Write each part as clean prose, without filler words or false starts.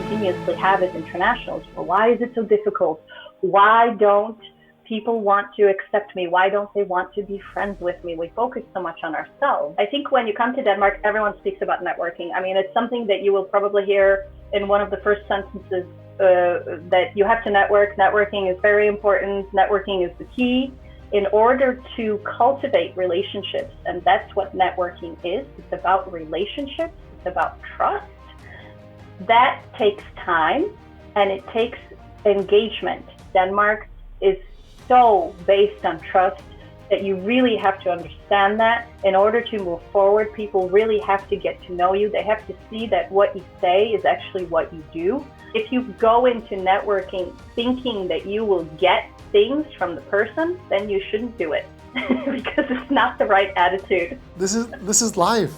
continuously have as internationals. Well, why is it so difficult? Why don't people want to accept me? Why don't they want to be friends with me? We focus so much on ourselves. I think when you come to Denmark, everyone speaks about networking. I mean, it's something that you will probably hear in one of the first sentences, that you have to network. Networking is very important. Networking is the key in order to cultivate relationships. And that's what networking is. It's about relationships. It's about trust. That takes time and it takes engagement. Denmark is so based on trust that you really have to understand that in order to move forward. People really have to get to know you. They have to see that what you say is actually what you do. If you go into networking thinking that you will get things from the person, then you shouldn't do it because it's not the right attitude. This is life.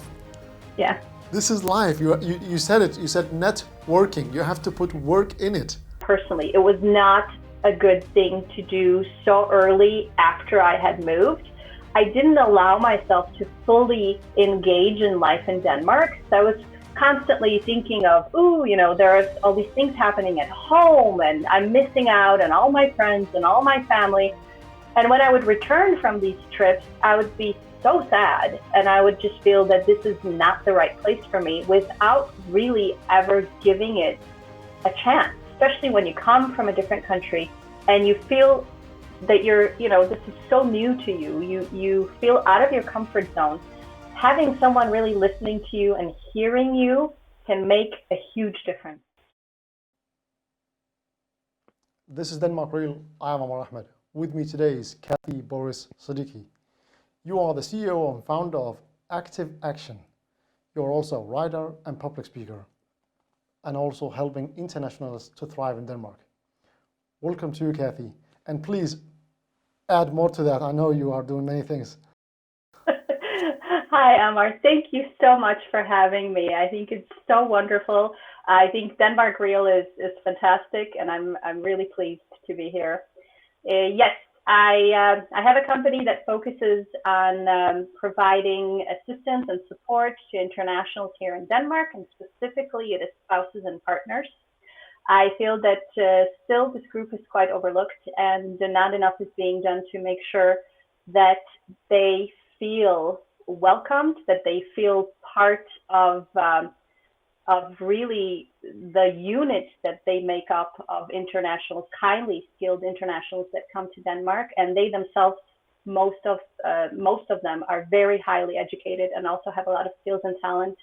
Yeah. This is life. You said it. You said networking. You have to put work in it. Personally, it was not a good thing to do so early after I had moved. I didn't allow myself to fully engage in life in Denmark. So I was constantly thinking of, there are all these things happening at home and I'm missing out on all my friends and all my family. And when I would return from these trips, I would be so sad and I would just feel that this is not the right place for me without really ever giving it a chance. Especially when you come from a different country and you feel that this is so new to you. You feel out of your comfort zone. Having someone really listening to you and hearing you can make a huge difference. This is Denmark Real. I am Amar Ahmed. With me today is Kathy Borys Siddiqui. You are the CEO and founder of Active Action. You're also a writer and public speaker, and also helping internationals to thrive in Denmark. Welcome to you, Kathy. And please add more to that. I know you are doing many things. Hi, Amar. Thank you so much for having me. I think it's so wonderful. I think Denmark Real is fantastic, and I'm really pleased to be here. Yes, I have a company that focuses on providing assistance and support to internationals here in Denmark, and specifically it is spouses and partners. I feel that still this group is quite overlooked and not enough is being done to make sure that they feel welcomed, that they feel part of really the unit that they make up of internationals, highly skilled internationals that come to Denmark, and they themselves, most of them are very highly educated and also have a lot of skills and talent,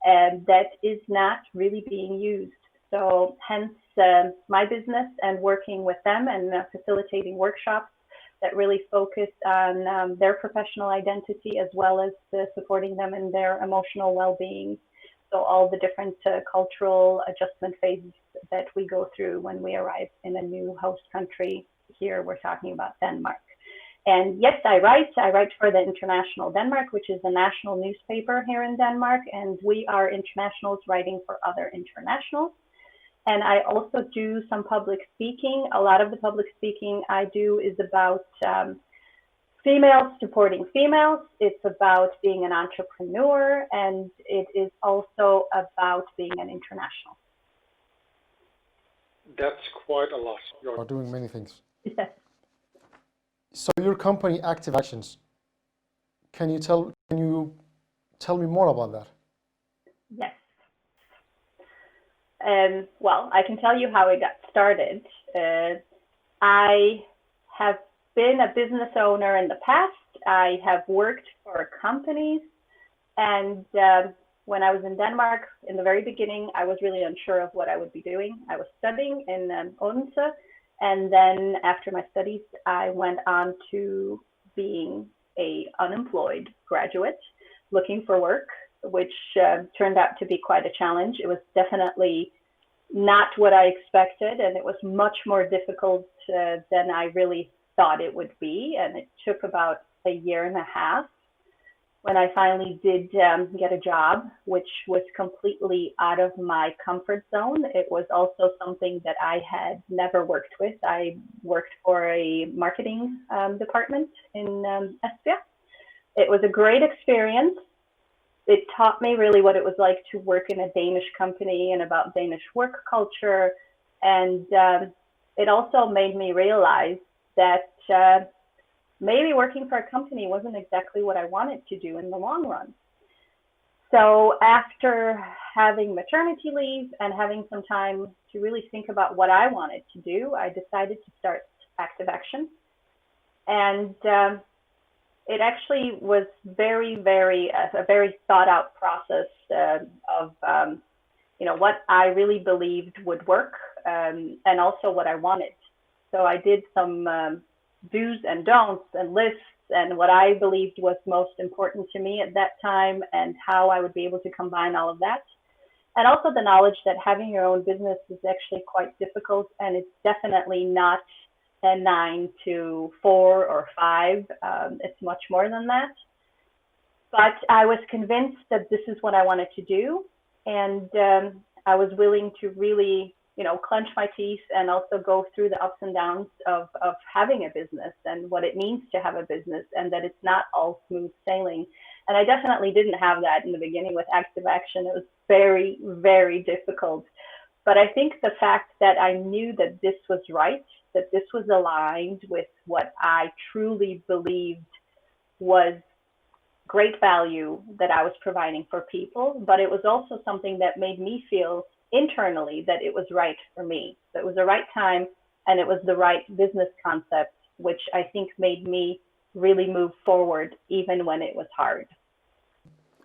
and that is not really being used. So hence my business and working with them and facilitating workshops that really focus on their professional identity as well as supporting them in their emotional well-being. So all the different cultural adjustment phases that we go through when we arrive in a new host country. Here we're talking about Denmark. And yes, I write for the International Denmark, which is a national newspaper here in Denmark. And we are internationals writing for other internationals. And I also do some public speaking. A lot of the public speaking I do is about females supporting females. It's about being an entrepreneur, and it is also about being an international. That's quite a lot. You are doing many things. Yes. So your company, Active Actions, can you tell me more about that? Yes. Well, I can tell you how it got started. I have been a business owner in the past. I have worked for companies, and when I was in Denmark in the very beginning, I was really unsure of what I would be doing. I was studying in Odense, and then after my studies, I went on to being an unemployed graduate looking for work, which turned out to be quite a challenge. It was definitely not what I expected, and it was much more difficult than I really thought it would be. And it took about a year and a half when I finally did get a job, which was completely out of my comfort zone. It was also something that I had never worked with. I worked for a marketing department in Esbjerg. It was a great experience, it taught me really what it was like to work in a Danish company and about Danish work culture. And it also made me realize that maybe working for a company wasn't exactly what I wanted to do in the long run. So after having maternity leave and having some time to really think about what I wanted to do, I decided to start Active Action. And it actually was a very thought out process of what I really believed would work, and also what I wanted. So I did some do's and don'ts and lists and what I believed was most important to me at that time and how I would be able to combine all of that. And also the knowledge that having your own business is actually quite difficult, and it's definitely not a 9 to 4 or 5. It's much more than that. But I was convinced that this is what I wanted to do, and I was willing to really, clench my teeth and also go through the ups and downs of having a business and what it means to have a business, and that it's not all smooth sailing. And I definitely didn't have that in the beginning with Active Action. It was very, very difficult. But I think the fact that I knew that this was right, that this was aligned with what I truly believed was great value that I was providing for people, but it was also something that made me feel internally that it was right for me. So it was the right time and it was the right business concept, which I think made me really move forward even when it was hard.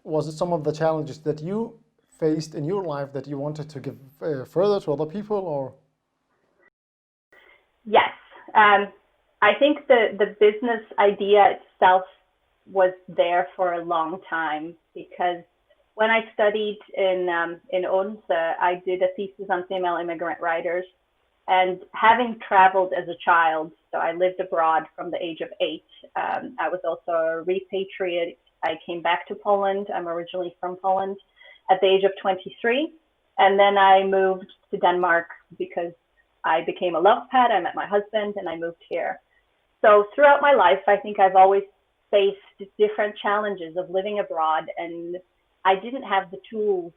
Was it some of the challenges that you faced in your life that you wanted to give further to other people, or? Yes. I think the business idea itself was there for a long time, because when I studied in Odense, I did a thesis on female immigrant writers. And having traveled as a child, so I lived abroad from the age of 8. I was also a repatriate. I came back to Poland. I'm originally from Poland at the age of 23. And then I moved to Denmark because I became a love pet. I met my husband and I moved here. So throughout my life, I think I've always faced different challenges of living abroad, and I didn't have the tools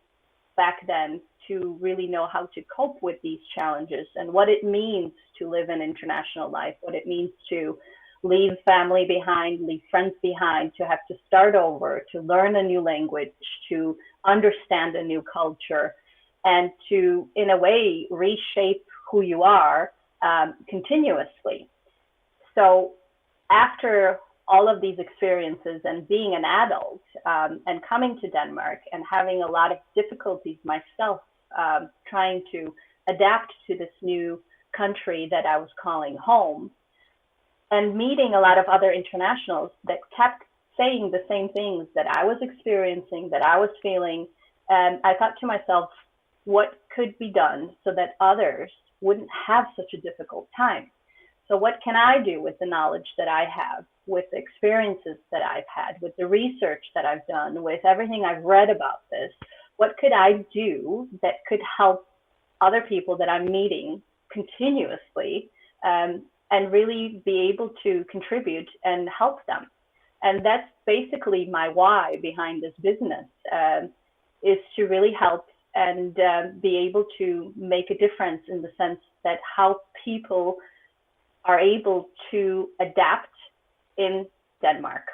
back then to really know how to cope with these challenges and what it means to live an international life, what it means to leave family behind, leave friends behind, to have to start over, to learn a new language, to understand a new culture, and to, in a way, reshape who you are continuously. So after all of these experiences and being an adult and coming to Denmark and having a lot of difficulties myself trying to adapt to this new country that I was calling home, and meeting a lot of other internationals that kept saying the same things that I was experiencing, that I was feeling, and I thought to myself, what could be done so that others wouldn't have such a difficult time? So what can I do with the knowledge that I have, with the experiences that I've had, with the research that I've done, with everything I've read about this? What could I do that could help other people that I'm meeting continuously and really be able to contribute and help them? And that's basically my why behind this business, is to really help and be able to make a difference in the sense that how people are able to adapt in Denmark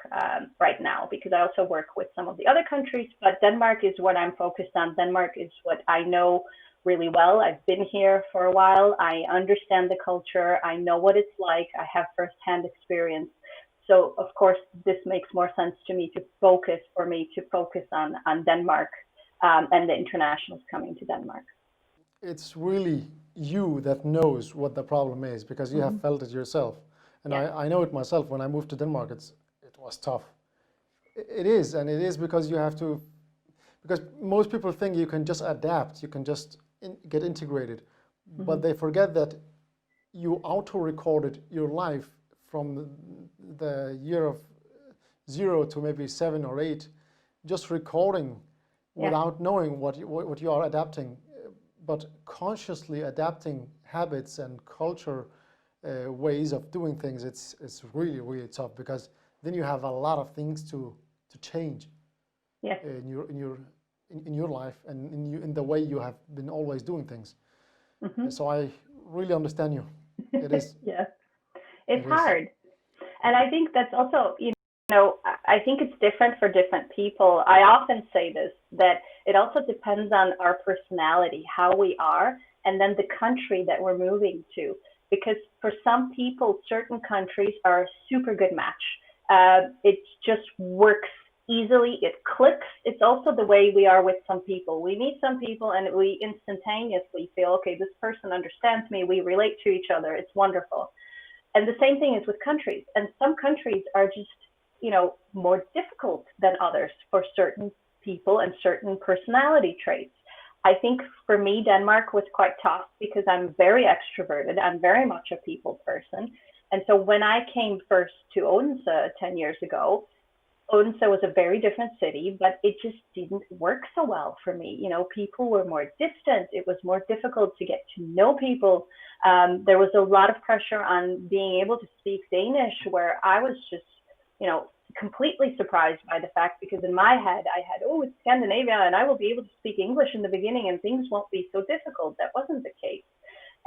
right now, because I also work with some of the other countries, but Denmark is what I'm focused on. Denmark is what I know really well. I've been here for a while. I understand the culture. I know what it's like. I have firsthand experience. So of course, this makes more sense to me to focus on Denmark and the internationals coming to Denmark. It's really you that knows what the problem is, because you have felt it yourself. And Yeah. I know it myself. When I moved to Denmark, it was tough. It is, and it is because you have to, because most people think you can just adapt, you can just get integrated, but they forget that you auto-recorded your life from the year of 0 to maybe 7 or 8, just recording without knowing what you are adapting, but consciously adapting habits and culture ways of doing things. It's really, really tough, because then you have a lot of things to change. Yes. in your life and in the way you have been always doing things. Hmm. So I really understand you. It is. Yeah. It It's is. hard. And I think that's also, I think it's different for different people. I often say this, that it also depends on our personality, how we are, and then the country that we're moving to. Because for some people, certain countries are a super good match. It just works easily, it clicks. It's also the way we are with some people. We meet some people and we instantaneously feel, okay, this person understands me, we relate to each other, it's wonderful. And the same thing is with countries. And some countries are just, more difficult than others for certain people and certain personality traits. I think for me, Denmark was quite tough because I'm very extroverted. I'm very much a people person. And so when I came first to Odense 10 years ago, Odense was a very different city, but it just didn't work so well for me. People were more distant. It was more difficult to get to know people. There was a lot of pressure on being able to speak Danish, where I was just, completely surprised by the fact, because in my head I had, oh, it's Scandinavia and I will be able to speak English in the beginning and things won't be so difficult. That wasn't the case.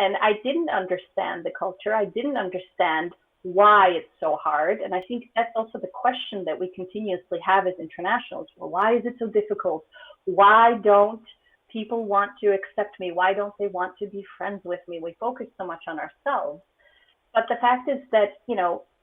And I didn't understand the culture. I didn't understand why it's so hard. And I think that's also the question that we continuously have as internationals. Well, why is it so difficult? Why don't people want to accept me? Why don't they want to be friends with me? We focus so much on ourselves. But the fact is that,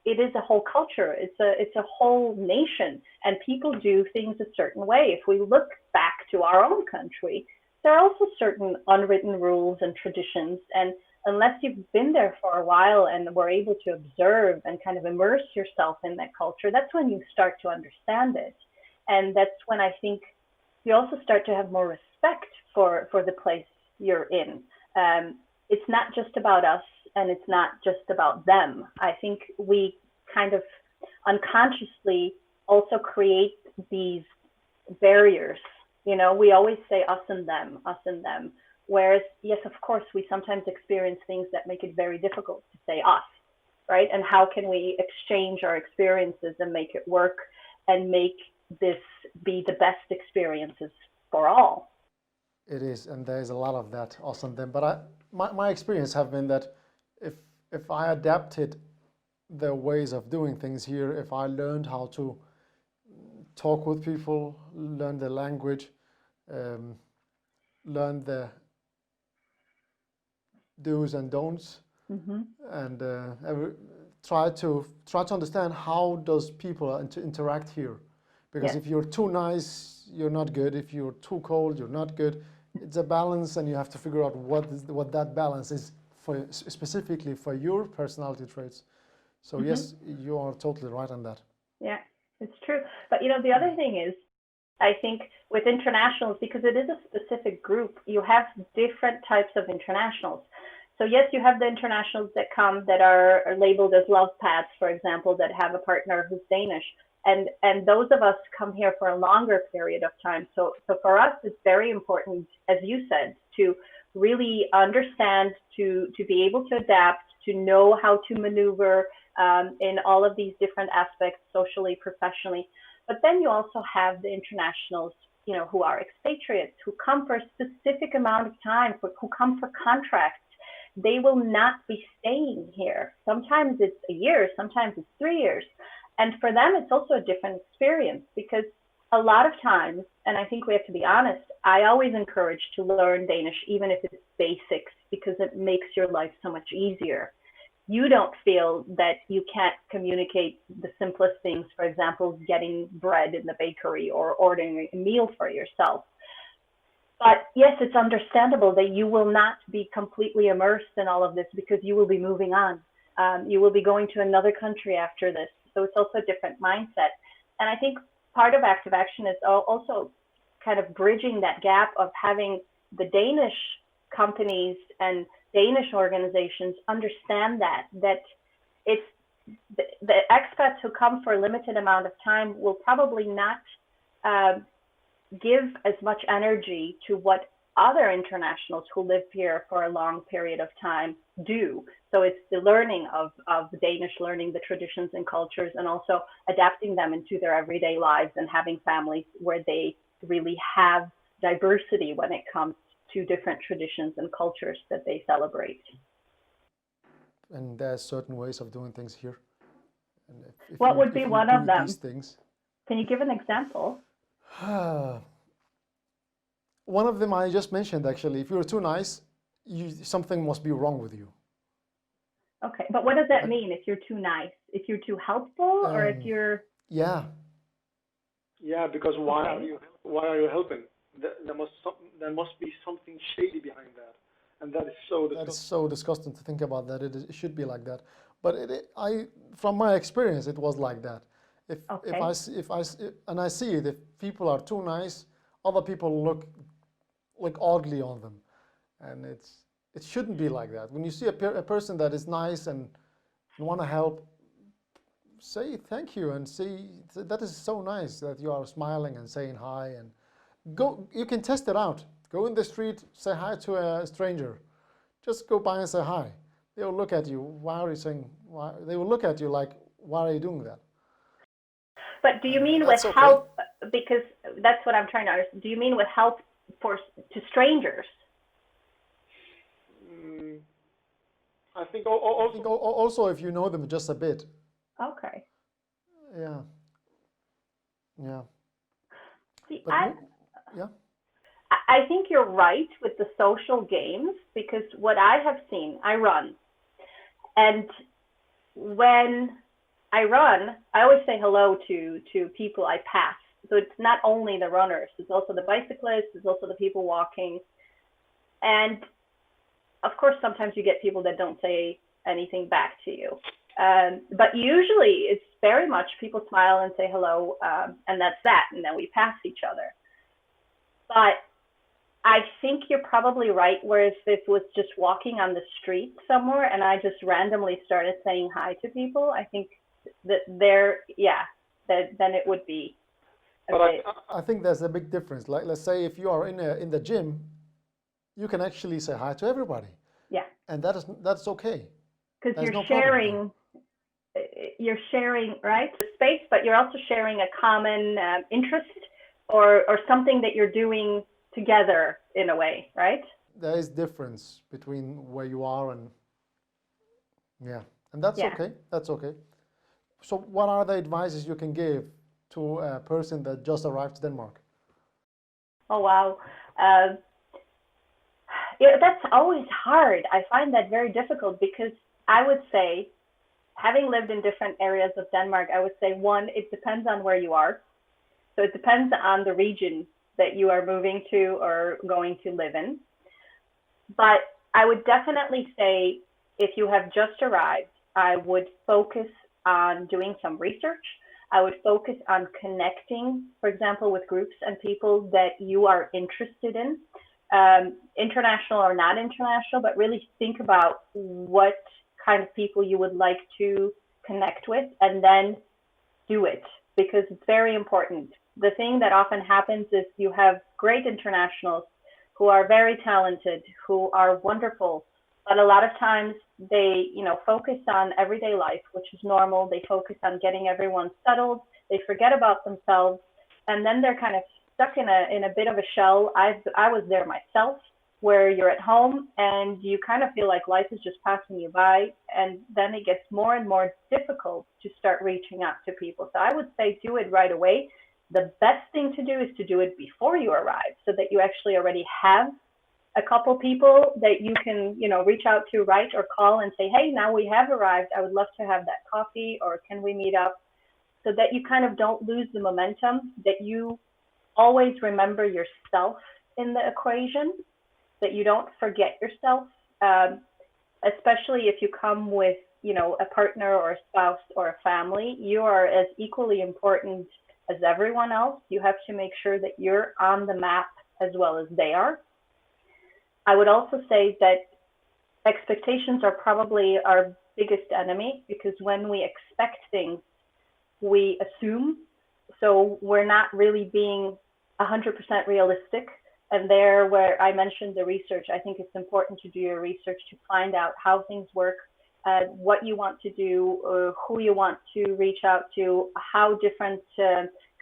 it is a whole culture. It's a whole nation, and people do things a certain way. If we look back to our own country, there are also certain unwritten rules and traditions, and unless you've been there for a while and were able to observe and kind of immerse yourself in that culture, that's when you start to understand it. And that's when I think you also start to have more respect for the place you're in. It's not just about us and it's not just about them. I think we kind of unconsciously also create these barriers. We always say us and them, us and them. Whereas, yes, of course, we sometimes experience things that make it very difficult to say us, right? And how can we exchange our experiences and make it work and make this be the best experiences for all? It is, and there is a lot of that us and them. But my experience have been that if if I adapted the ways of doing things here, if I learned how to talk with people, learn the language, um, learn the do's and don'ts, Mm-hmm. and try to understand how does people interact here. Because Yes. if you're too nice, you're not good. If you're too cold, you're not good. It's a balance, and you have to figure out what that balance is for specifically for your personality traits. So Mm-hmm. yes, you are totally right on that. Yeah, it's true. But the other thing is, I think with internationals, because it is a specific group, you have different types of internationals. So yes, you have the internationals that come that are labeled as love paths, for example, that have a partner who's Danish. And those of us come here for a longer period of time. So for us, it's very important, as you said, to really understand, to be able to adapt, to know how to maneuver in all of these different aspects, socially, professionally. But then you also have the internationals, who are expatriates, who come for a specific amount of time, who come for contracts. They will not be staying here. Sometimes it's a year, sometimes it's 3 years. And for them, it's also a different experience, because a lot of times, and I think we have to be honest, I always encourage to learn Danish, even if it's basics, because it makes your life so much easier. You don't feel that you can't communicate the simplest things, for example, getting bread in the bakery or ordering a meal for yourself. But yes, it's understandable that you will not be completely immersed in all of this, because you will be moving on. You will be going to another country after this. So it's also a different mindset. And I think part of active action is also kind of bridging that gap of having the Danish companies and Danish organizations understand that it's the expats who come for a limited amount of time will probably not give as much energy to what other internationals who live here for a long period of time do, So it's the learning of Danish, learning the traditions and cultures, and also adapting them into their everyday lives and having families where they really have diversity when it comes to different traditions and cultures that they celebrate. And there's certain ways of doing things here. And What would be if you one do of them? these things, Can you give an example? one of them I just mentioned actually. If you're too nice, something must be wrong with you. Okay, but what does that mean if you're too nice? If you're too helpful, or if you're... Yeah. Yeah, because why are you helping? There must be something shady behind that, and that is so disgusting. That is so disgusting to think about that. It should be like that, but from my experience, it was like that. And I see it. If people are too nice, other people look ugly on them, and it shouldn't be like that. When you see a person that is nice and want to help, say thank you and say that is so nice that you are smiling and saying hi, and you can test it out. Go in the street, say hi to a stranger. Just go by and say hi. They will look at you. Why are you saying why? They will look at you like, why are you doing that? But do you mean with help? Because that's what I'm trying to understand. Do you mean with help to strangers? I think also if you know them just a bit. Okay. Yeah. Yeah. See, yeah. I think you're right with the social games, because what I have seen, I run. And when I run, I always say hello to people I pass. So it's not only the runners, it's also the bicyclists, it's also the people walking. And of course, sometimes you get people that don't say anything back to you. But usually it's very much people smile and say hello, and that's that. And then we pass each other. But I think you're probably right, whereas if it was just walking on the street somewhere and I just randomly started saying hi to people, I think that then it would be. But I think there's a big difference. Like, let's say if you are in the gym, you can actually say hi to everybody. Yeah. And that's okay. Because you're sharing, right, the space, but you're also sharing a common interest or something that you're doing together in a way, right? There is difference between where you are and that's okay. That's okay. So what are the advices you can give to a person that just arrived to Denmark? Oh, wow. That's always hard. I find that very difficult, because I would say, having lived in different areas of Denmark, I would say, one, it depends on where you are. So it depends on the region that you are moving to or going to live in. But I would definitely say, if you have just arrived, I would focus on doing some research. I would focus on connecting, for example, with groups and people that you are interested in, international or not international, but really think about what kind of people you would like to connect with, and then do it, because it's very important. The thing that often happens is you have great internationals who are very talented, who are wonderful, but a lot of times they, focus on everyday life, which is normal. They focus on getting everyone settled. They forget about themselves, and then they're kind of stuck in a bit of a shell. I was there myself, where you're at home and you kind of feel like life is just passing you by, and then it gets more and more difficult to start reaching out to people. So I would say do it right away. The best thing to do is to do it before you arrive, so that you actually already have a couple people that you can, reach out to, write or call and say, hey, now we have arrived. I would love to have that coffee, or can we meet up? So that you kind of don't lose the momentum, that you always remember yourself in the equation, that you don't forget yourself, especially if you come with, a partner or a spouse or a family. You are as equally important as everyone else. You have to make sure that you're on the map as well as they are. I would also say that expectations are probably our biggest enemy, because when we expect things, we assume. So we're not really being 100% realistic. And there, where I mentioned the research, I think it's important to do your research to find out how things work, what you want to do, who you want to reach out to, how different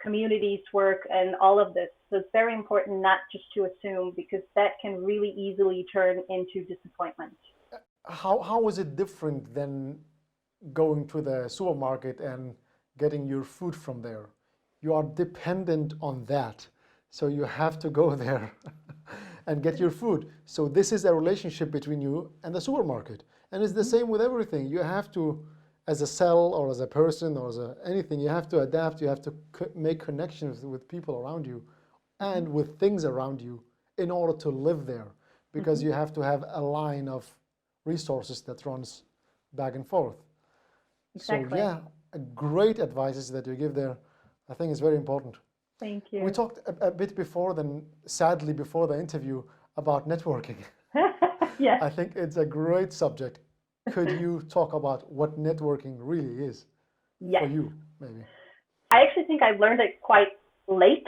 communities work, and all of this. So it's very important not just to assume, because that can really easily turn into disappointment. How is it different than going to the supermarket and getting your food from there? You are dependent on that. So you have to go there and get your food. So this is a relationship between you and the supermarket. And it's the same with everything. You have to, as a cell or as a person or as anything, you have to adapt. You have to make connections with people around you and with things around you in order to live there, because you have to have a line of resources that runs back and forth. Exactly. So yeah, great advices that you give there. I think it's very important. Thank you. We talked a bit before, sadly before the interview, about networking. Yes. I think it's a great subject. Could you talk about what networking really is Yes. for you, maybe? I actually think I learned it quite late,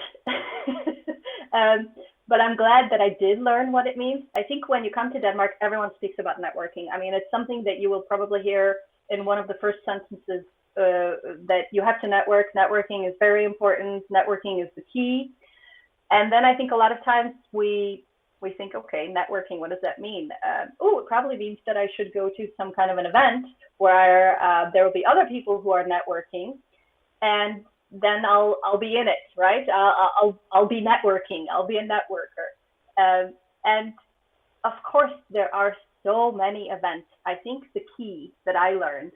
but I'm glad that I did learn what it means. I think when you come to Denmark, everyone speaks about networking. I mean, it's something that you will probably hear in one of the first sentences, that you have to network. Networking is very important. Networking is the key. And then I think a lot of times we think, okay, networking, what does that mean? It probably means that I should go to some kind of an event where there will be other people who are networking, and then I'll be in it, right? I'll be networking. I'll be a networker. And of course, there are so many events. I think the key that I learned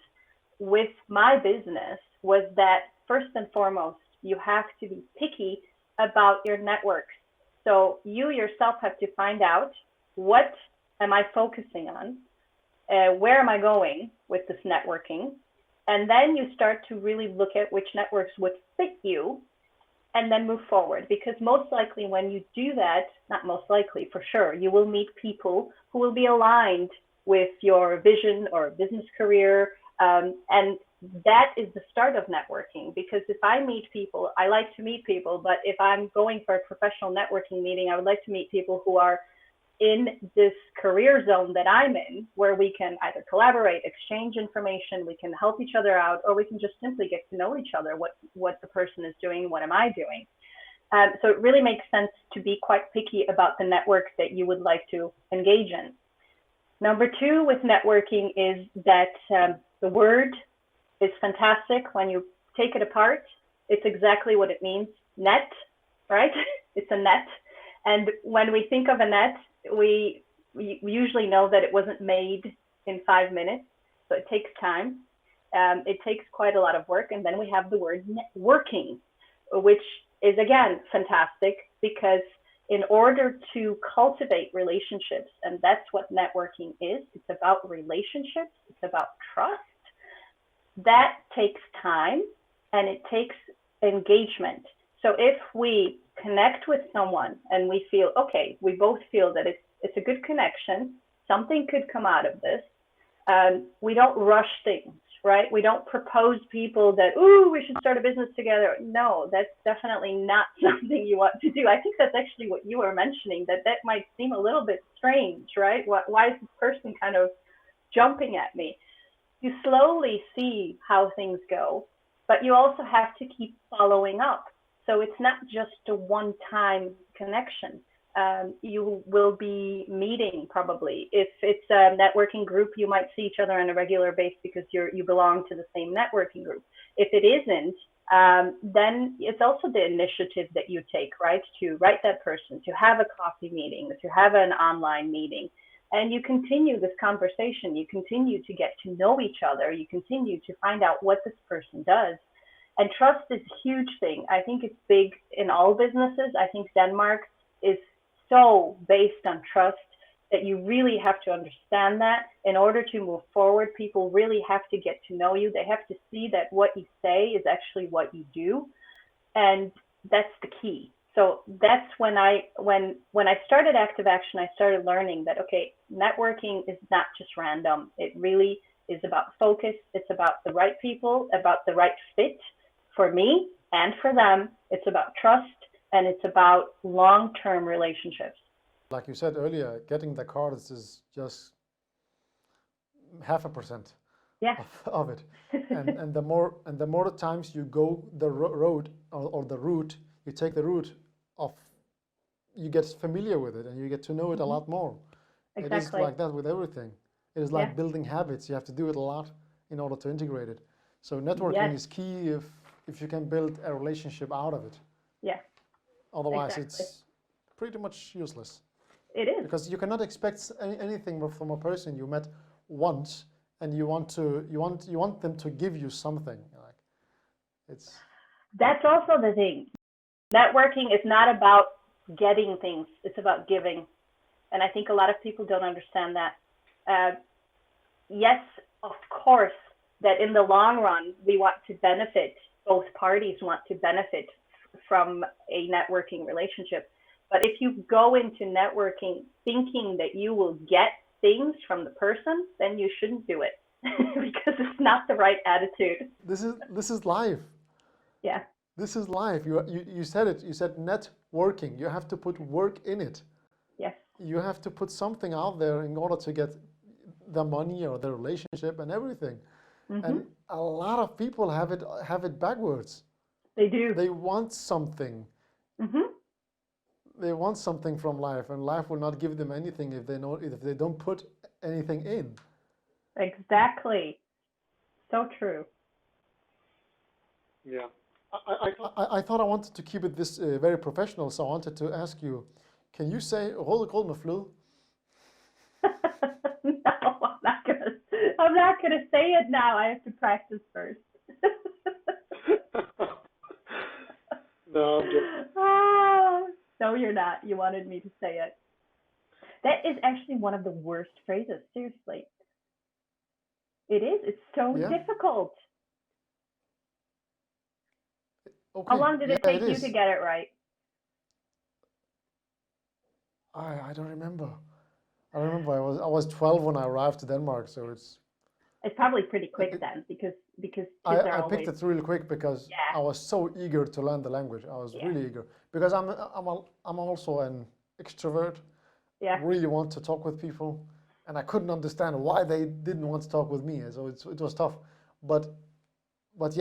with my business was that first and foremost, you have to be picky about your networks. So you yourself have to find out, what am I focusing on? Where am I going with this networking? And then you start to really look at which networks would fit you, and then move forward. Because most likely when you do that, not most likely, for sure, you will meet people who will be aligned with your vision or business career. And that is the start of networking, because if I meet people, I like to meet people, but if I'm going for a professional networking meeting, I would like to meet people who are in this career zone that I'm in, where we can either collaborate, exchange information, we can help each other out, or we can just simply get to know each other, what the person is doing, what am I doing. So it really makes sense to be quite picky about the network that you would like to engage in. Number two with networking is that the word is fantastic. When you take it apart, it's exactly what it means. Net, right? It's a net. And when we think of a net, we usually know that it wasn't made in 5 minutes. So it takes time. It takes quite a lot of work. And then we have the word networking, which is, again, fantastic, because in order to cultivate relationships, and that's what networking is, it's about relationships, it's about trust. That takes time and it takes engagement. So if we connect with someone and we feel, okay, we both feel that it's a good connection, something could come out of this. We don't rush things, right? We don't propose people that, ooh, we should start a business together. No, that's definitely not something you want to do. I think that's actually what you were mentioning, that might seem a little bit strange, right? Why is this person kind of jumping at me? You slowly see how things go, but you also have to keep following up. So it's not just a one-time connection. You will be meeting probably. If it's a networking group, you might see each other on a regular basis because you belong to the same networking group. If it isn't, then it's also the initiative that you take, right? To write that person, to have a coffee meeting, to have an online meeting. And you continue this conversation. You continue to get to know each other. You continue to find out what this person does. And trust is a huge thing. I think it's big in all businesses. I think Denmark is so based on trust that you really have to understand that. In order to move forward, people really have to get to know you. They have to see that what you say is actually what you do. And that's the key. So that's when I started Active Action, I started learning that, okay, networking is not just random. It really is about focus. It's about the right people, about the right fit for me and for them. It's about trust, and it's about long-term relationships. Like you said earlier, getting the cards is just 0.5%. Yeah. of it. And the more times you go the road or the route, you take the route of, you get familiar with it and you get to know it a lot more. It is Exactly. like that with everything. It is like building habits. You have to do it a lot in order to integrate it. So networking is key if you can build a relationship out of it. Yeah. Otherwise, Exactly. it's pretty much useless. It is. Because you cannot expect anything from a person you met once, and you want them to give you something. Like, it's. That's also the thing. Networking is not about getting things; it's about giving. And I think a lot of people don't understand that. Yes, of course, that in the long run, we want to benefit, both parties want to benefit from a networking relationship. But if you go into networking thinking that you will get things from the person, then you shouldn't do it because it's not the right attitude. This is life. Yeah. This is life. You said it. You said networking. You have to put work in it. Yes. You have to put something out there in order to get the money or the relationship and everything. And a lot of people have it backwards. They do. They want something. They want something from life, and life will not give them anything if they don't put anything in. Exactly. So true. Yeah. I thought I wanted to keep it this very professional, so I wanted to ask you, can you say "Rode med fløde"? No, I'm not gonna say it now. I have to practice first. No, I'm just. No, you're not. You wanted me to say it. That is actually one of the worst phrases, seriously. It is. It's so difficult. Okay. How long did it take you is. to get it right? I don't remember. I remember I was 12 when I arrived to Denmark, so it's probably pretty quick then, because kids I are picked always. it really quick because I was so eager to learn the language. I was really eager because I'm also an extrovert. Yeah. Really want to talk with people, and I couldn't understand why they didn't want to talk with me. So it was tough, but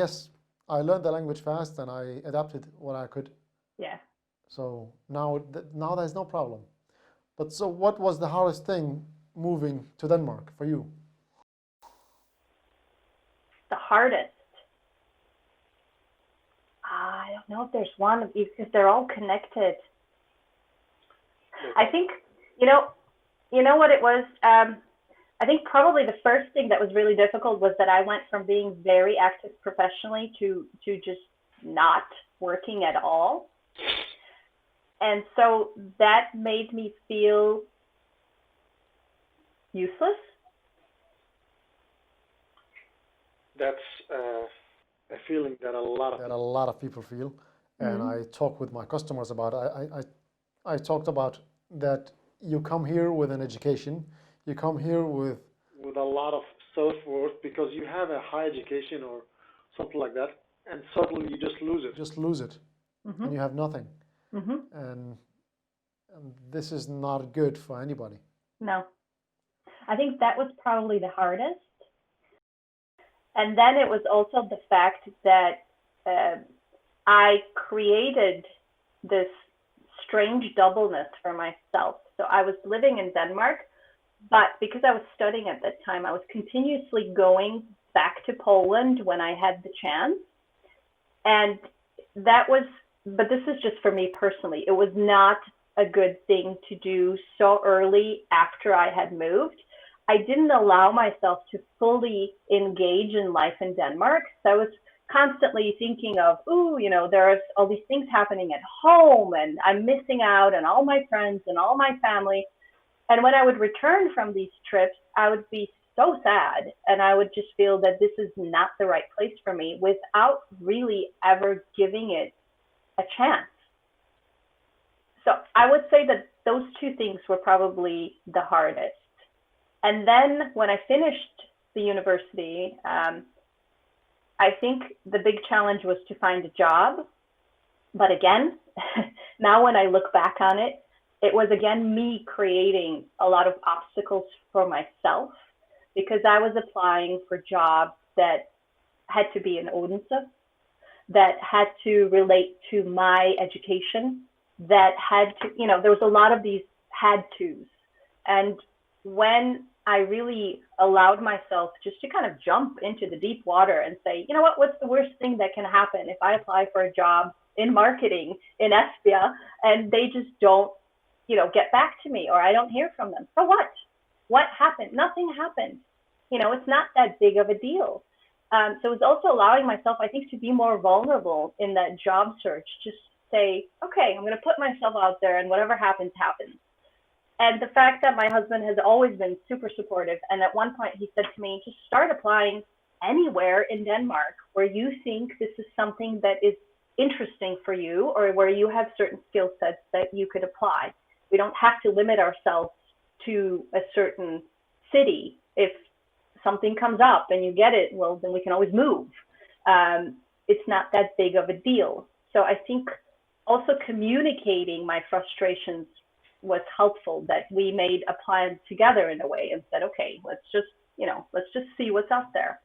yes, I learned the language fast and I adapted what I could. Yeah. So now there's no problem. But so what was the hardest thing moving to Denmark for you? The hardest. I don't know if there's one because they're all connected. I think you know what it was. I think probably the first thing that was really difficult was that I went from being very active professionally to just not working at all. And so that made me feel useless. That's a feeling that a lot of people feel, and I talk with my customers about it. I talked about that you come here with an education, you come here with a lot of self-worth because you have a high education or something like that, and suddenly you just lose it. And you have nothing. And this is not good for anybody. No. I think that was probably the hardest. And then it was also the fact that I created this strange doubleness for myself. So I was living in Denmark, but because I was studying at that time, I was continuously going back to Poland when I had the chance. And that was, but this is just for me personally, it was not a good thing to do so early after I had moved. I didn't allow myself to fully engage in life in Denmark. So I was constantly thinking of, there are all these things happening at home and I'm missing out on all my friends and all my family. And when I would return from these trips, I would be so sad and I would just feel that this is not the right place for me without really ever giving it a chance. So I would say that those two things were probably the hardest. And then when I finished the university, I think the big challenge was to find a job. But again, now when I look back on it, it was again me creating a lot of obstacles for myself because I was applying for jobs that had to be in Odense, that had to relate to my education, that had to, there was a lot of these had tos. And when I really allowed myself just to kind of jump into the deep water and say, you know what, what's the worst thing that can happen if I apply for a job in marketing in Espia and they just don't, get back to me, or I don't hear from them? So what? What happened? Nothing happened. It's not that big of a deal. So it's also allowing myself, I think, to be more vulnerable in that job search. Just say, okay, I'm going to put myself out there, and whatever happens, happens. And the fact that my husband has always been super supportive, and at one point he said to me, just start applying anywhere in Denmark where you think this is something that is interesting for you, or where you have certain skill sets that you could apply. We don't have to limit ourselves to a certain city. If something comes up and you get it, well, then we can always move. It's not that big of a deal. So I think also communicating my frustrations was helpful, that we made a plan together in a way and said, okay, let's just see what's out there.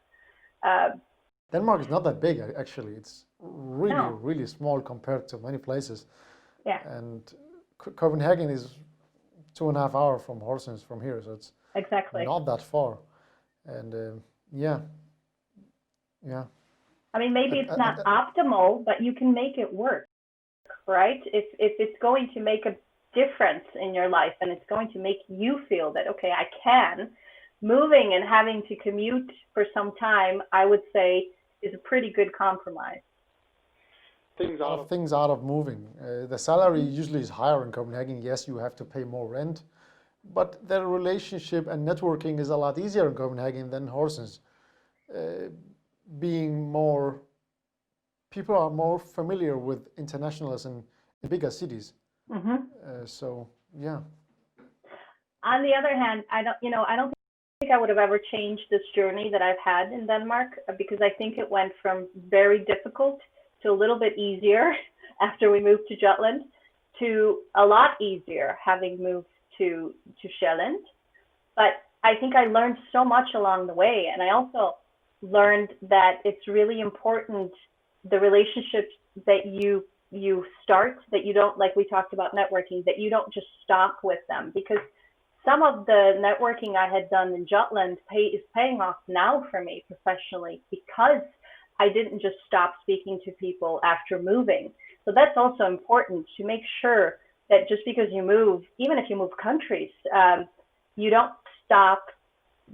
Denmark is not that big, actually. It's really, No. really small compared to many places. Yeah. And Copenhagen is 2.5 hours from Horsens from here, so it's Exactly. not that far. And yeah. I mean, maybe it's not optimal, but you can make it work, right? If it's going to make a difference in your life and it's going to make you feel that, okay, I can, moving and having to commute for some time, I would say, is a pretty good compromise. Things out of moving. The salary usually is higher in Copenhagen. Yes, you have to pay more rent, but the relationship and networking is a lot easier in Copenhagen than Horsens. People are more familiar with internationals in bigger cities. So yeah. On the other hand, I don't think I would have ever changed this journey that I've had in Denmark, because I think it went from very difficult to a little bit easier after we moved to Jutland, to a lot easier having moved to Sjælland. But I think I learned so much along the way, and I also learned that it's really important, the relationships that you start, that you don't, like we talked about networking, that you don't just stop with them, because some of the networking I had done in Jutland is paying off now for me professionally, because I didn't just stop speaking to people after moving. So that's also important, to make sure that just because you move, even if you move countries, you don't stop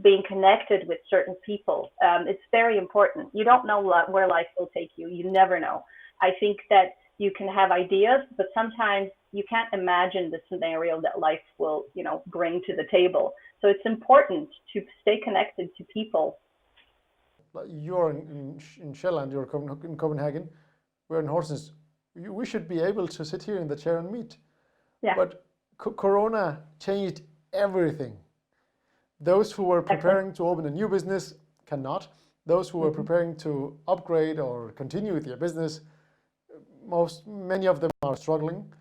being connected with certain people. It's very important. You don't know where life will take you. You never know. I think that you can have ideas, but sometimes you can't imagine the scenario that life will, bring to the table. So it's important to stay connected to people. You're in Sjælland, you're in Copenhagen, we're in Horsens. We should be able to sit here in the chair and meet. Yeah. But Corona changed everything. Those who were preparing to open a new business cannot. Those who were preparing to upgrade or continue with their business, many of them are struggling.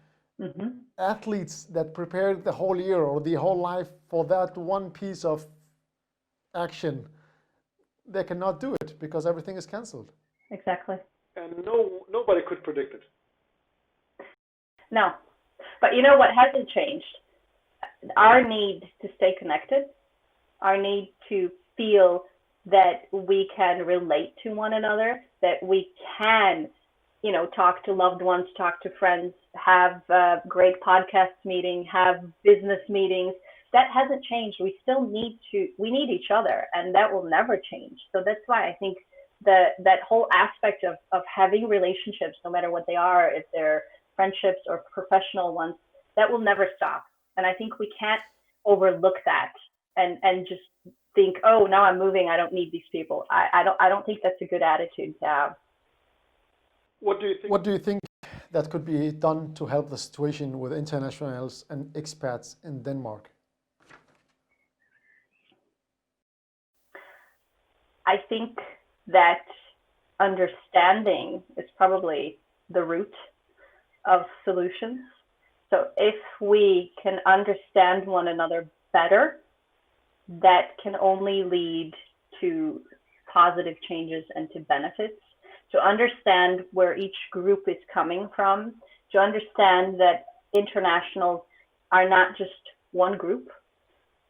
Athletes that prepared the whole year or the whole life for that one piece of action, they cannot do it because everything is cancelled. Exactly. And nobody could predict it. No. But you know what hasn't changed? Our need to stay connected, our need to feel that we can relate to one another, that we can, talk to loved ones, talk to friends, have great podcast meetings, have business meetings. That hasn't changed. We still need each other, and that will never change. So that's why I think that whole aspect of having relationships, no matter what they are, if they're friendships or professional ones, that will never stop. And I think we can't overlook that and just think, oh, now I'm moving, I don't need these people. I don't think that's a good attitude to have. What do you think? What do you think that could be done to help the situation with internationals and expats in Denmark? I think that understanding is probably the root of solutions. So if we can understand one another better, that can only lead to positive changes and to benefits. To understand where each group is coming from, to understand that internationals are not just one group,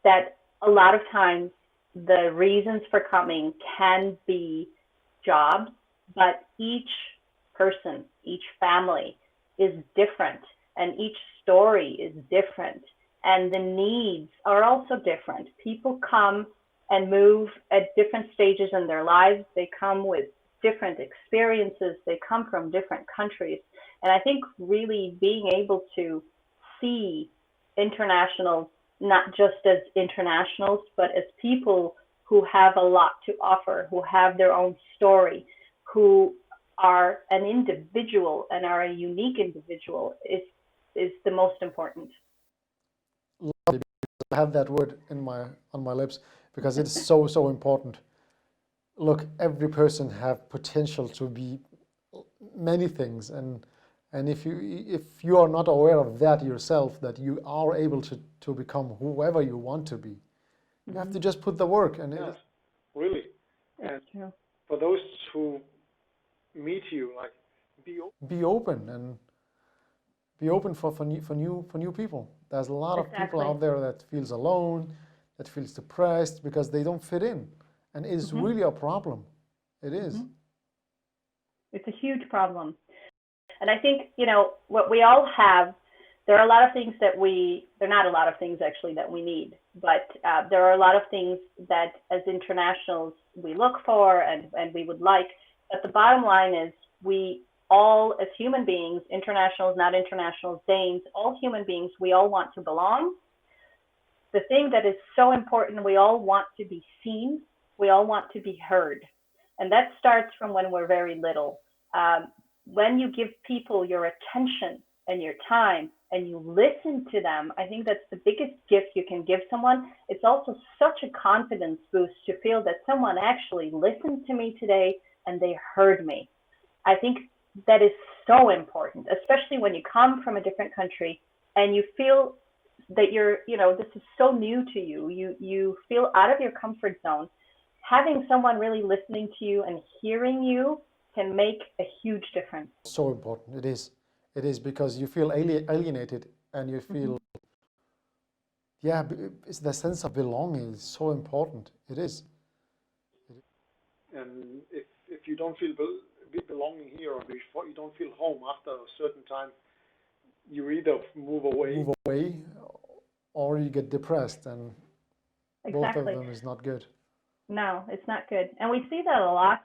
that a lot of times the reasons for coming can be jobs, but each person, each family is different, and each story is different, and the needs are also different. People come and move at different stages in their lives. They come with different experiences. They come from different countries. And I think really being able to see internationals not just as internationals, but as people who have a lot to offer, who have their own story, who are an individual and are a unique individual is the most important. Lovely. I have that word on my lips because it's so important. Look, every person have potential to be many things, and if you are not aware of that yourself, that you are able to become whoever you want to be, you have to just put the work. And yes, really. And for those who meet you, like be open and be open for new people. There's a lot of people out there that feels alone, that feels depressed because they don't fit in, and it's really a problem. It is. It's a huge problem. And I think, what we all have, there are a lot of things there are not a lot of things actually that we need, but there are a lot of things that as internationals we look for and we would like. But the bottom line is we all, as human beings, internationals, not internationals, Danes, all human beings, we all want to belong. The thing that is so important, we all want to be seen. We all want to be heard. And that starts from when we're very little. When you give people your attention and your time and you listen to them, I think that's the biggest gift you can give someone. It's also such a confidence boost to feel that someone actually listened to me today and they heard me. I think that is so important, especially when you come from a different country and you feel that this is so new to you. You feel out of your comfort zone. Having someone really listening to you and hearing you can make a huge difference. So important. It is. It is, because you feel alienated and you feel, it's the sense of belonging is so important. It is. And if you don't feel belonging here, or before you don't feel home after a certain time, you either move away, or you get depressed, and both of them is not good. No, it's not good. And we see that a lot.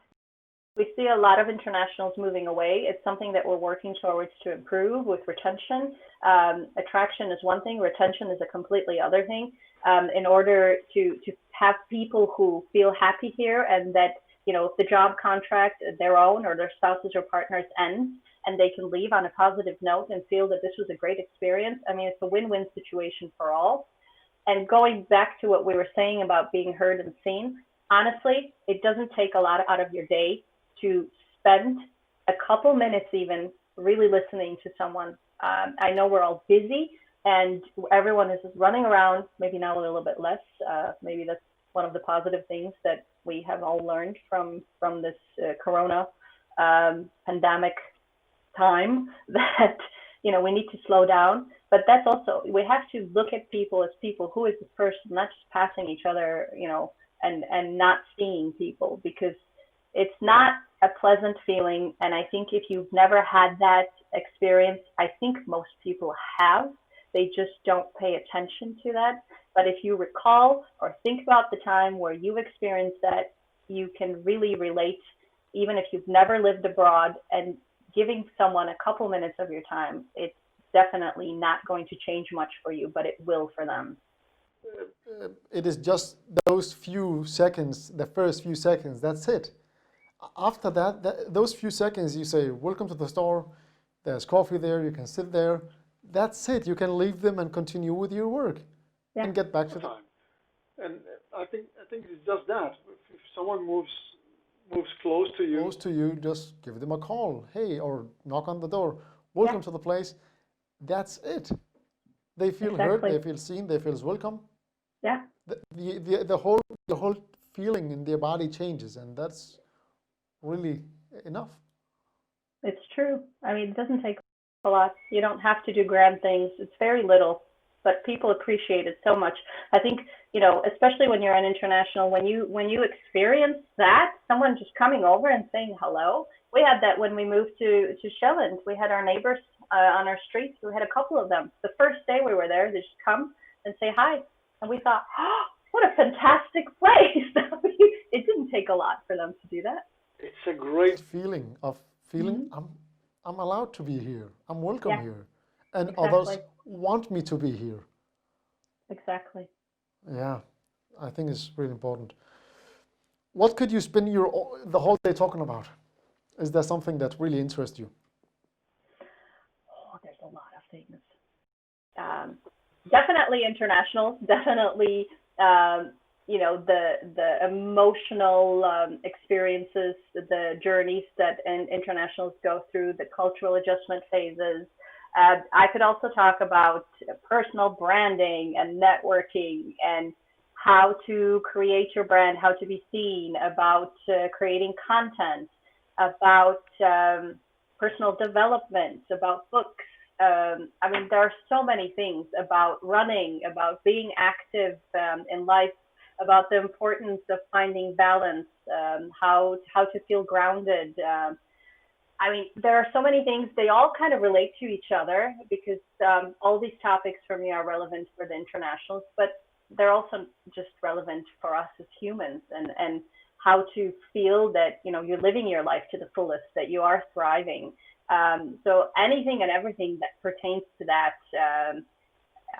We see a lot of internationals moving away. It's something that we're working towards to improve with retention. Attraction is one thing, retention is a completely other thing. In order to have people who feel happy here, and that, if the job contract, their own or their spouses or partners ends, and they can leave on a positive note and feel that this was a great experience, I mean, it's a win-win situation for all. And going back to what we were saying about being heard and seen, honestly, it doesn't take a lot out of your day to spend a couple minutes even really listening to someone. I know we're all busy and everyone is just running around, maybe now a little bit less. Maybe that's one of the positive things that we have all learned from this corona pandemic time, that we need to slow down. But that's also, we have to look at people as people. Who is this person? Not just passing each other, and not seeing people, because it's not a pleasant feeling. And I think if you've never had that experience, I think most people have. They just don't pay attention to that. But if you recall or think about the time where you experienced that, you can really relate, even if you've never lived abroad, and giving someone a couple minutes of your time, it's definitely not going to change much for you, but it will for them. It is just those few seconds, the first few seconds, that's it. After that, those few seconds, you say, welcome to the store, there's coffee there, you can sit there. That's it. You can leave them and continue with your work and get back to time. And I think it's just that. If someone moves close to you, just give them a call. Hey, or knock on the door. Welcome to the place. That's it. They feel heard, they feel seen, they feel welcome. Yeah. the whole feeling in their body changes, and that's really enough. It's true. I mean, it doesn't take a lot. You don't have to do grand things. It's very little, but people appreciate it so much. I think, especially when you're an international, when you experience that, someone just coming over and saying hello. We had that when we moved to Shetland. We had our neighbors on our streets. We had a couple of them. The first day we were there, they just come and say hi. And we thought, oh, what a fantastic place. It didn't take a lot for them to do that. It's a great feeling I'm allowed to be here. I'm welcome Yeah, here, and exactly. others want me to be here. Exactly. Yeah, I think it's really important. What could you spend the whole day talking about? Is there something that really interests you? Oh, there's a lot of things. Definitely international. Definitely, the emotional experiences, the journeys that internationals go through, the cultural adjustment phases. I could also talk about personal branding and networking and how to create your brand, how to be seen, about creating content, about personal development, about books. I mean, there are so many things about running, about being active in life, about the importance of finding balance, how to feel grounded. I mean, there are so many things. They all kind of relate to each other because all these topics for me are relevant for the internationals, but they're also just relevant for us as humans, and how to feel that, you're living your life to the fullest, that you are thriving. So anything and everything that pertains to that.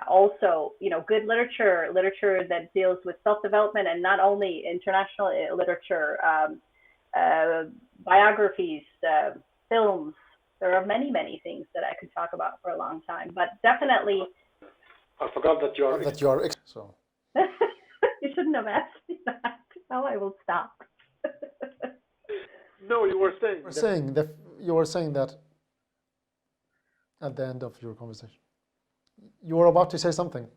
Also, good literature that deals with self-development, and not only international literature, biographies, films. There are many, many things that I could talk about for a long time, but definitely. I forgot that you are so. You shouldn't have asked me that. Now I will stop. No, you were saying. You were saying that at the end of your conversation. You were about to say something.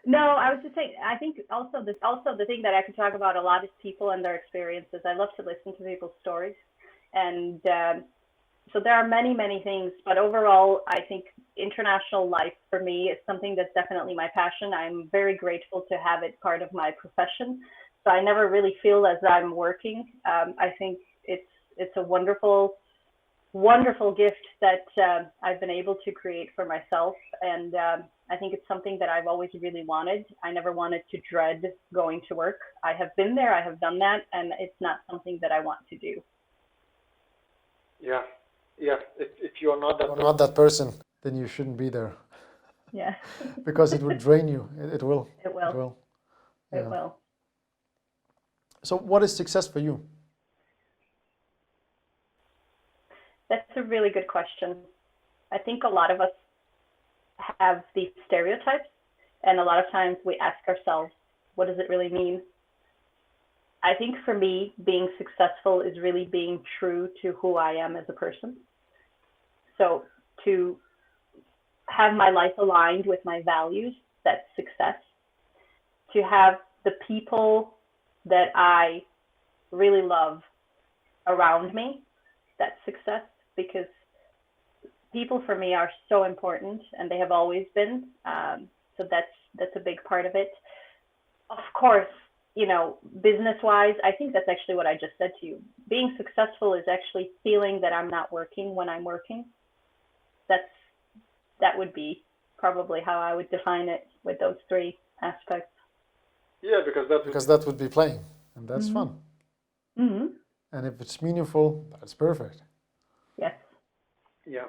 No, I was just saying, I think also the thing that I could talk about a lot is people and their experiences. I love to listen to people's stories. And so there are many, many things, but overall, I think international life for me is something that's definitely my passion. I'm very grateful to have it part of my profession. So I never really feel as I'm working. I think it's a wonderful gift that I've been able to create for myself. And I think it's something that I've always really wanted. I never wanted to dread going to work. I have been there, I have done that, and it's not something that I want to do. Yeah. If you are not that person, then you shouldn't be there. Yeah. Because it would drain you. It will. It will. It will. Yeah. It will. So what is success for you? That's a really good question. I think a lot of us have these stereotypes, and a lot of times we ask ourselves, what does it really mean? I think for me, being successful is really being true to who I am as a person. So to have my life aligned with my values, that's success. To have the people that I really love around me, that's success, because people for me are so important, and they have always been. So that's a big part of it. Of course, business-wise, I think that's actually what I just said to you. Being successful is actually feeling that I'm not working when I'm working. That would be probably how I would define it with those three aspects. Yeah, because that would be playing, and that's fun. Mm-hmm. And if it's meaningful, that's perfect. Yes. Yeah.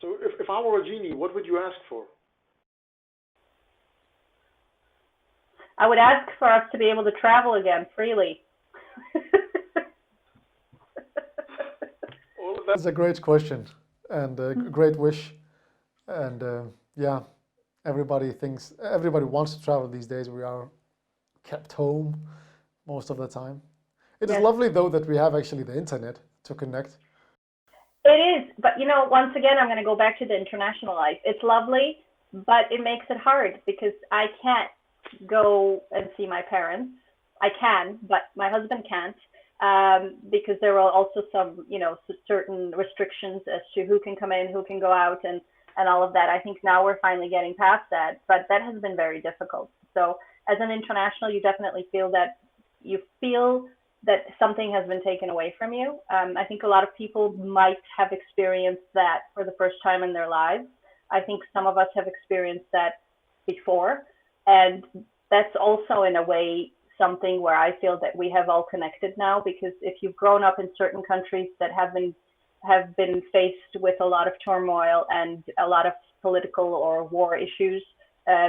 So if I were a genie, what would you ask for? I would ask for us to be able to travel again freely. That's a great question and a great wish. And everybody wants to travel these days. We are kept home most of the time. It is lovely, though, that we have actually the internet to connect. It is, but once again, I'm going to go back to the international life. It's lovely, but it makes it hard because I can't go and see my parents. I can, but my husband can't, because there are also some, certain restrictions as to who can come in, who can go out, and all of that. I think now we're finally getting past that, but that has been very difficult. So as an international, you definitely feel that something has been taken away from you. I think a lot of people might have experienced that for the first time in their lives. I think some of us have experienced that before, and that's also in a way something where I feel that we have all connected now, because if you've grown up in certain countries that have been faced with a lot of turmoil and a lot of political or war issues,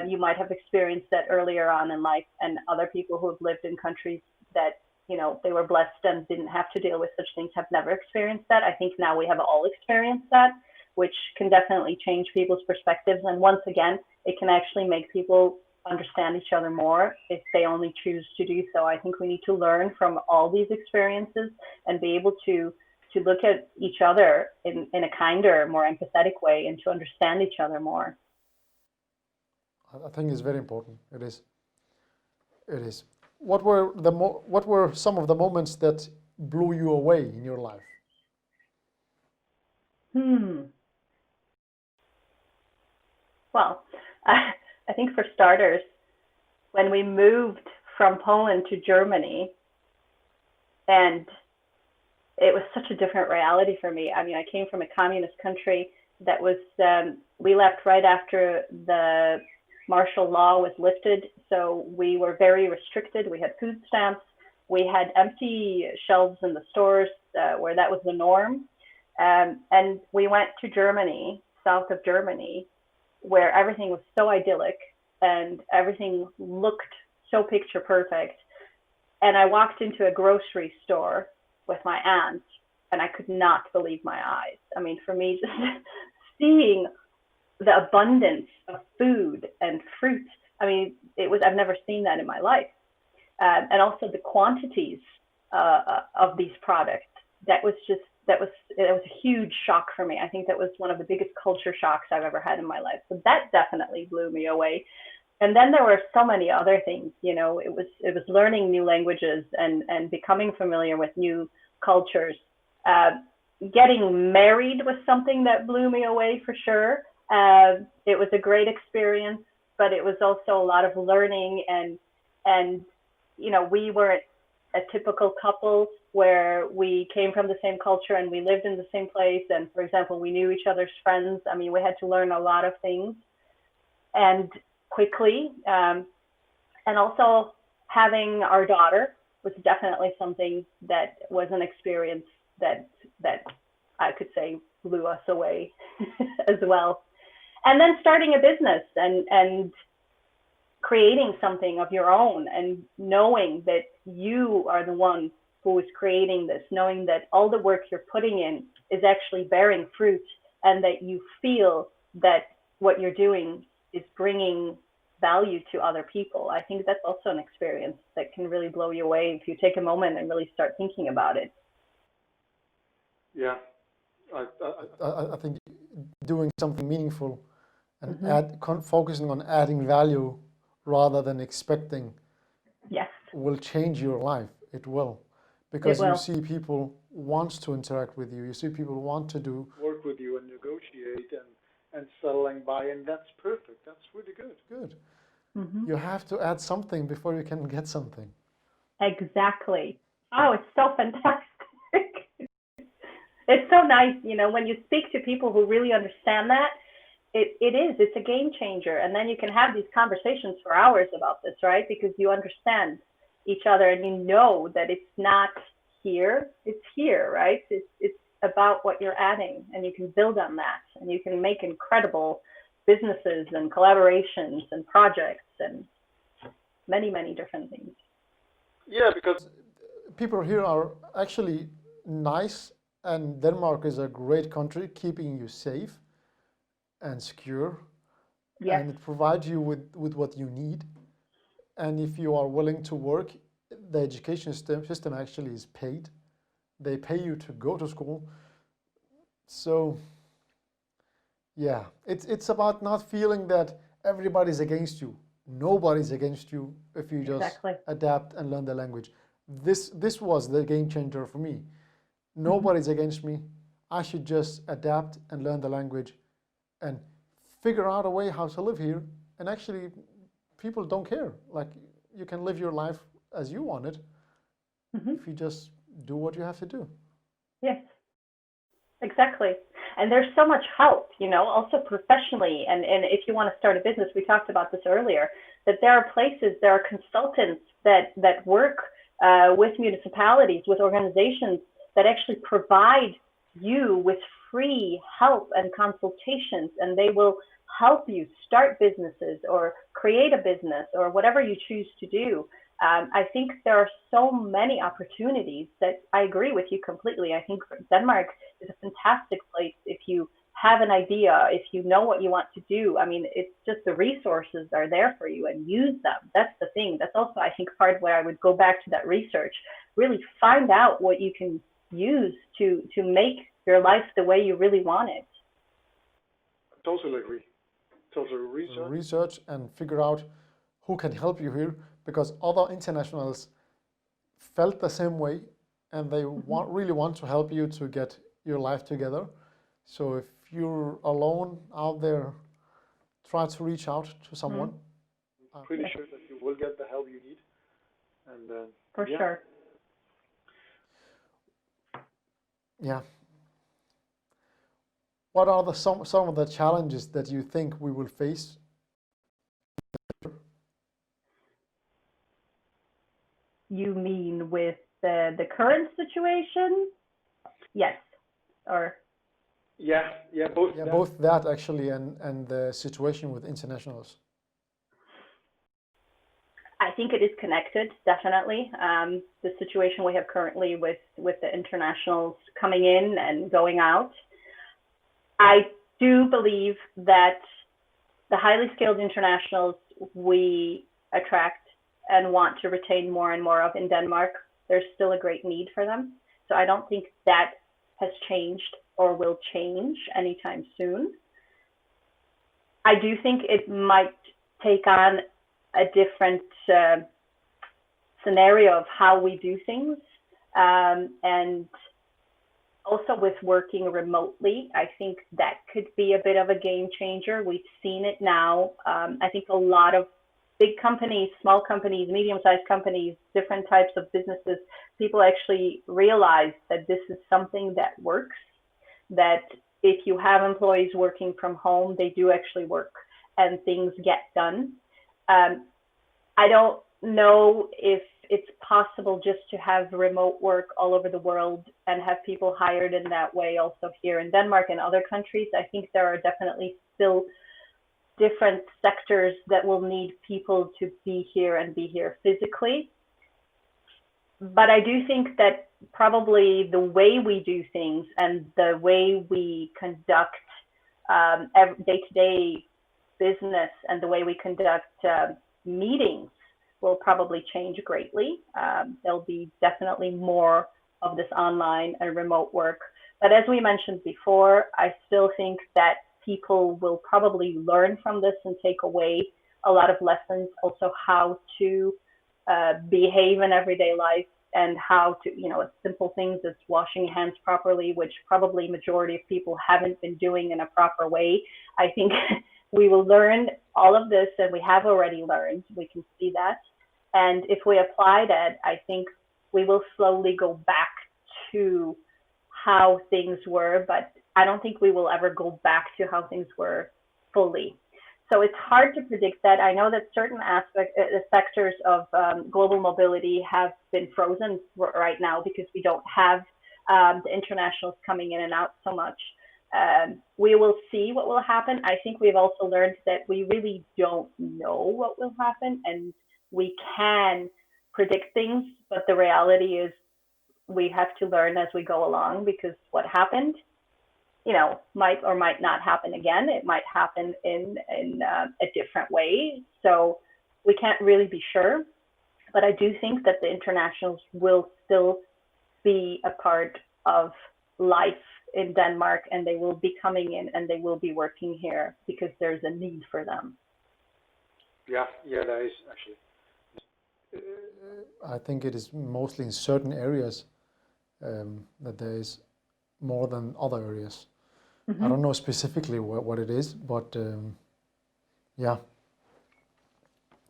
you might have experienced that earlier on in life, and other people who have lived in countries that they were blessed and didn't have to deal with such things have never experienced that. I think now we have all experienced that, which can definitely change people's perspectives. And once again, it can actually make people understand each other more if they only choose to do so. I think we need to learn from all these experiences and be able to look at each other in a kinder, more empathetic way, and to understand each other more. I think it's very important. It is. It is. What were some of the moments that blew you away in your life? Well, I think for starters, when we moved from Poland to Germany, and it was such a different reality for me. I mean, I came from a communist country that was, we left right after the martial law was lifted, so we were very restricted. We had food stamps. We had empty shelves in the stores where that was the norm. And we went to Germany, south of Germany, where everything was so idyllic and everything looked so picture perfect. And I walked into a grocery store with my aunt, and I could not believe my eyes. I mean, for me, just seeing the abundance of food and fruit, I mean, I've never seen that in my life. And also the quantities of these products, it was a huge shock for me. I think that was one of the biggest culture shocks I've ever had in my life. So that definitely blew me away. And then there were so many other things, it was learning new languages and becoming familiar with new cultures. Getting married was something that blew me away for sure. It was a great experience, but it was also a lot of learning, and we weren't a typical couple where we came from the same culture and we lived in the same place. And for example, we knew each other's friends. I mean, we had to learn a lot of things and quickly. And also having our daughter was definitely something that was an experience that I could say blew us away as well. And then starting a business and creating something of your own, and knowing that you are the one who is creating this, knowing that all the work you're putting in is actually bearing fruit, and that you feel that what you're doing is bringing value to other people. I think that's also an experience that can really blow you away if you take a moment and really start thinking about it. Yeah, I think doing something meaningful and focusing on adding value rather than expecting, yes, will change your life. It will, because you see people want to interact with you. You see people want to work with you and negotiate and settling by, and that's perfect. That's really good. Good. You have to add something before you can get something. Exactly. Oh, it's so fantastic. It's so nice, when you speak to people who really understand that. It's a game changer. And then you can have these conversations for hours about this, right? Because you understand each other and you know that it's not here, it's here, right? It's about what you're adding, and you can build on that, and you can make incredible businesses and collaborations and projects and many, many different things. Yeah, because people here are actually nice, and Denmark is a great country, keeping you safe and secure. Yes. And it provides you with what you need. And if you are willing to work, the education system actually is paid. They pay you to go to school. So yeah, it's about not feeling that everybody's against you. nobody's against you if you just Exactly. adapt and learn the language. This was the game changer for me. Nobody's against me. I should just adapt and learn the language and figure out a way how to live here. And actually, people don't care. Like, you can live your life as you want it if you just do what you have to do. Yes, exactly. And there's so much help, also professionally. And if you want to start a business, we talked about this earlier, that there are places, there are consultants that work with municipalities, with organizations that actually provide you with free help and consultations, and they will help you start businesses or create a business or whatever you choose to do. I think there are so many opportunities that I agree with you completely. I think Denmark is a fantastic place if you have an idea, if you know what you want to do. I mean, it's just the resources are there for you and use them. That's the thing. That's also, I think, part where I would go back to that research. Really find out what you can use to make your life the way you really want it. Totally agree. Totally research and figure out who can help you here, because other internationals felt the same way and they really want to help you to get your life together. So if you're alone out there, try to reach out to someone. I'm pretty sure that you will get the help you need. And for sure. Yeah. What are some of the challenges that you think we will face? You mean with the current situation? Yes. Or both. Yeah, both that actually and the situation with internationals. I think it is connected, definitely. The situation we have currently with the internationals coming in and going out. I do believe that the highly skilled internationals we attract and want to retain more and more of in Denmark, there's still a great need for them. So I don't think that has changed or will change anytime soon. I do think it might take on a different scenario of how we do things. And also with working remotely, I think that could be a bit of a game changer. We've seen it now. I think a lot of big companies, small companies, medium-sized companies, different types of businesses, people actually realize that this is something that works, that if you have employees working from home, they do actually work and things get done. I don't know if it's possible just to have remote work all over the world and have people hired in that way also here in Denmark and other countries. I think there are definitely still different sectors that will need people to be here and be here physically. But I do think that probably the way we do things and the way we conduct day-to-day business and the way we conduct meetings will probably change greatly. There'll be definitely more of this online and remote work. But as we mentioned before, I still think that people will probably learn from this and take away a lot of lessons, also how to behave in everyday life and how to, simple things as washing hands properly, which probably majority of people haven't been doing in a proper way. I think we will learn all of this, and we have already learned. We can see that. And if we apply that, I think we will slowly go back to how things were, but I don't think we will ever go back to how things were fully. So it's hard to predict that. I know that certain sectors of global mobility have been frozen right now because we don't have the internationals coming in and out so much. We will see what will happen. I think we've also learned that we really don't know what will happen, and we can predict things, but the reality is we have to learn as we go along, because what happened, might or might not happen again. It might happen in a different way. So we can't really be sure. But I do think that the internationals will still be a part of life in Denmark, and they will be coming in and they will be working here because there's a need for them. Yeah, that is actually. I think it is mostly in certain areas that there is more than other areas. I don't know specifically what it is, but yeah,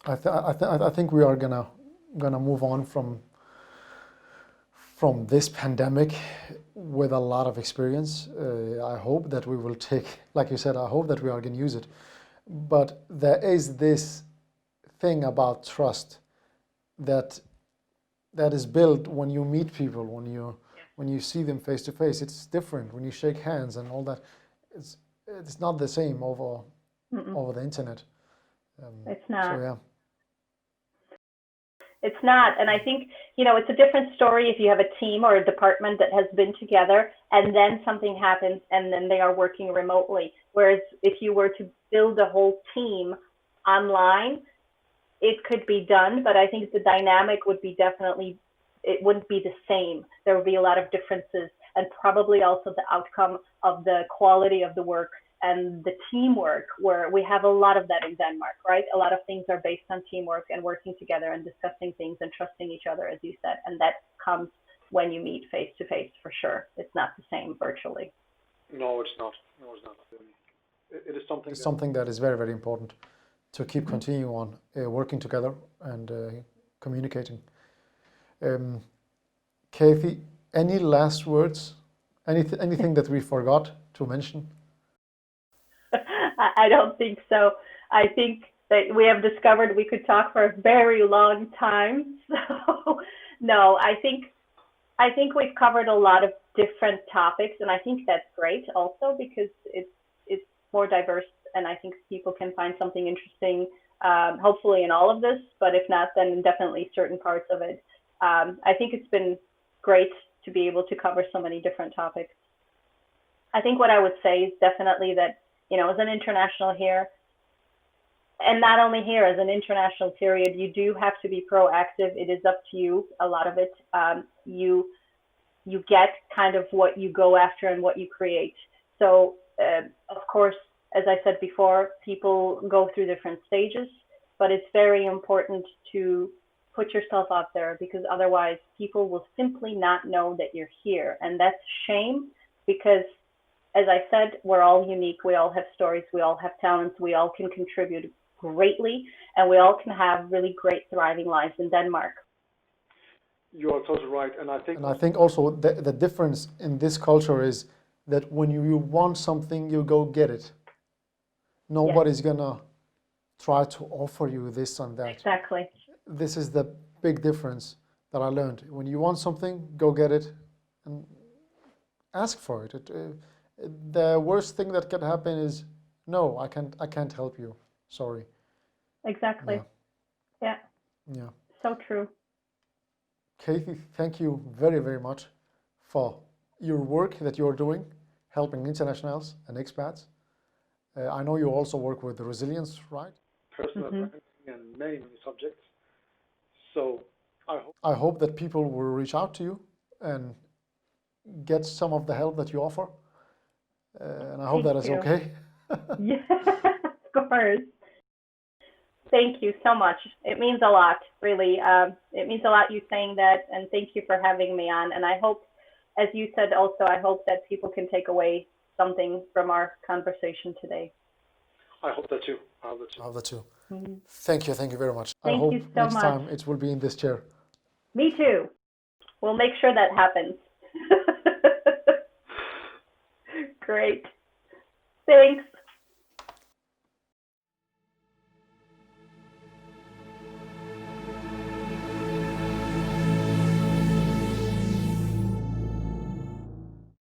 I think we are gonna move on from this pandemic with a lot of experience. I hope that we will take, like you said, I hope that we are gonna use it. But there is this thing about trust that is built when you meet people, when you see them face to face. It's different when you shake hands and all that. It's not the same over the internet. It's not. So yeah. It's not. And I think, it's a different story if you have a team or a department that has been together and then something happens and then they are working remotely. Whereas if you were to build a whole team online, it could be done, but I think the dynamic would be it wouldn't be the same. There would be a lot of differences, and probably also the outcome of the quality of the work and the teamwork, where we have a lot of that in Denmark, right? A lot of things are based on teamwork and working together and discussing things and trusting each other, as you said. And that comes when you meet face to face, for sure. It's not the same virtually. No, it's not. It is something. It's something that is very, very important to keep continuing on working together and communicating. Kathy, any last words? Anything that we forgot to mention? I don't think so. I think that we have discovered we could talk for a very long time. So no, I think we've covered a lot of different topics, and I think that's great also because it's more diverse, and I think people can find something interesting, hopefully in all of this, but if not, then definitely certain parts of it. I think it's been great to be able to cover so many different topics. I think what I would say is definitely that, as an international here, and not only here, as an international period, you do have to be proactive. It is up to you, a lot of it. You get kind of what you go after and what you create. So, of course, as I said before, people go through different stages, but it's very important to put yourself out there, because otherwise people will simply not know that you're here. And that's a shame, because as I said, we're all unique. We all have stories. We all have talents. We all can contribute greatly, and we all can have really great, thriving lives in Denmark. You are totally right. And I think also the difference in this culture is that when you want something, you go get it. Nobody's gonna try to offer you this and that. Exactly. This is the big difference that I learned. When you want something, go get it and ask for it. The worst thing that can happen is, no, I can't help you. Sorry. Exactly. Yeah. So true. Kathy, thank you very, very much for your work that you're doing, helping internationals and expats. I know you also work with resilience, right? Personal branding and many subjects. So I hope that people will reach out to you and get some of the help that you offer. And I hope that is okay. Yeah, of course. Thank you so much. It means a lot, really. It means a lot you saying that, and thank you for having me on. And I hope, as you said also, I hope that people can take away something from our conversation today. I hope that too. Mm-hmm. Thank you very much. Thank I hope you so next much. time it will be in this chair. Me too. We'll make sure that happens. Great. Thanks.